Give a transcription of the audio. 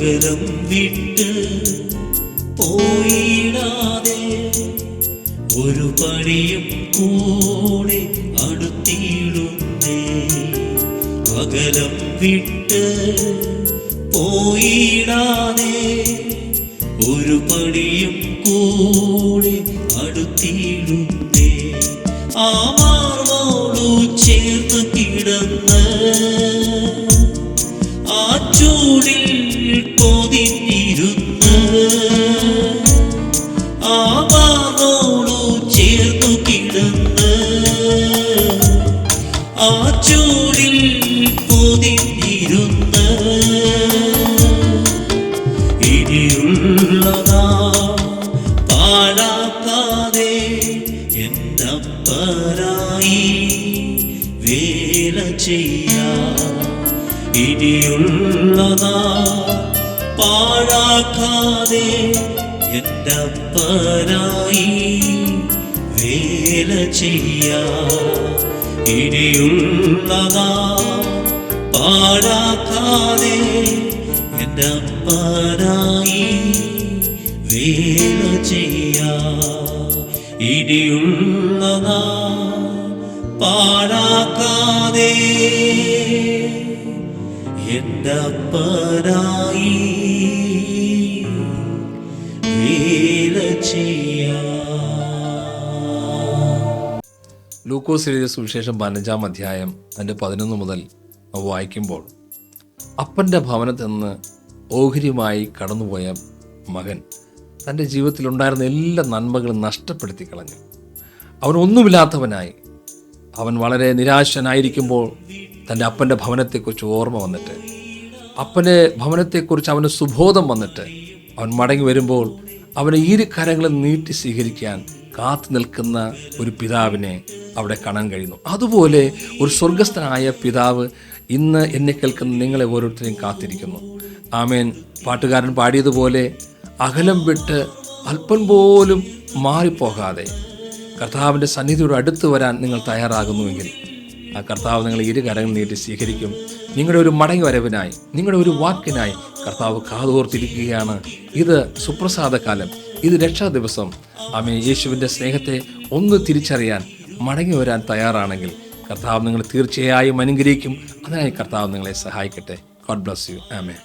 അകലം വിട്ട് പോയിടാതെ ഒരു പടിയും കൂടെ അടുത്തിടുന്നേ. അകലം വിട്ട് പോയിടാതെ ഒരു പടിയും കൂടെ അടുത്തിടുന്നേ. ആ മാർവോടു ചേർന്ന് കിടന്ന് ആ ചൂടിൽ പൊതിഞ്ഞിരുന്ന് ആ മാർവോടു ചേർന്നു കിടന്ന് ആ ചൂടിൽ പൊതിഞ്ഞിരുന്ന് ഇനിയുള്ളതാ പാഴാക്കാതെ എന്നപ്പനായി വേല ചെയ്യാം. ഇനിയുള്ളതാ പാഴാക്കാതെ എന്നപ്പനായി വേല ചെയ്യാം. ഇനിയുള്ളതാ പാഴാക്കാതെ എന്നപ്പനായി വേല ചെയ്യാം. ഇനിയുള്ളതാ പാഴാക്കാതെ എന്നപ്പനായി വേല ചെയ്യാം. ലൂക്കോസ് എഴുതിയ സുവിശേഷം 15-ാം അധ്യായം അതിൻ്റെ 11 മുതൽ വായിക്കുമ്പോൾ, അപ്പൻ്റെ ഭവനത്തിൽ നിന്ന് ഓഹരിയുമായി കടന്നുപോയ മകൻ തൻ്റെ ജീവിതത്തിലുണ്ടായിരുന്ന എല്ലാ നന്മകളും നഷ്ടപ്പെടുത്തി കളഞ്ഞു. അവനൊന്നുമില്ലാത്തവനായി അവൻ വളരെ നിരാശനായിരിക്കുമ്പോൾ തൻ്റെ അപ്പൻ്റെ ഭവനത്തെക്കുറിച്ച് ഓർമ്മ വന്നിട്ട്, അപ്പൻ്റെ ഭവനത്തെക്കുറിച്ച് അവന് സുബോധം വന്നിട്ട് അവൻ മടങ്ങി വരുമ്പോൾ അവനെ ഇരു കരങ്ങളും നീട്ടി സ്വീകരിക്കാൻ കാത്തു നിൽക്കുന്ന ഒരു പിതാവിനെ അവിടെ കാണാൻ കഴിയുന്നു. അതുപോലെ ഒരു സ്വർഗസ്ഥനായ പിതാവ് ഇന്ന് എന്നെ കേൾക്കുന്ന നിങ്ങളെ ഓരോരുത്തരെയും കാത്തിരിക്കുന്നു. ആമേൻ. പാട്ടുകാരൻ പാടിയതുപോലെ അകലം വിട്ട് അല്പം പോലും മാറിപ്പോകാതെ കർത്താവിൻ്റെ സന്നിധിയോട് അടുത്ത് വരാൻ നിങ്ങൾ തയ്യാറാകുന്നുവെങ്കിൽ ആ കർത്താവ് നിങ്ങൾ ഇരു കരങ്ങൾ നീട്ടി സ്വീകരിക്കും. നിങ്ങളുടെ ഒരു മടങ്ങി വരവിനായി, നിങ്ങളുടെ ഒരു വാക്കിനായി കർത്താവ് കാതോർത്തിരിക്കുകയാണ്. ഇത് സുപ്രസാദകാലം, ഇത് രക്ഷാ ദിവസം. ആമേ. യേശുവിൻ്റെ സ്നേഹത്തെ ഒന്ന് തിരിച്ചറിയാൻ മടങ്ങി വരാൻ തയ്യാറാണെങ്കിൽ കർത്താവ് നിങ്ങളെ തീർച്ചയായും അനുഗ്രഹിക്കും. അതിനായി കർത്താവ് നിങ്ങളെ സഹായിക്കട്ടെ. God bless you. ആമേൻ.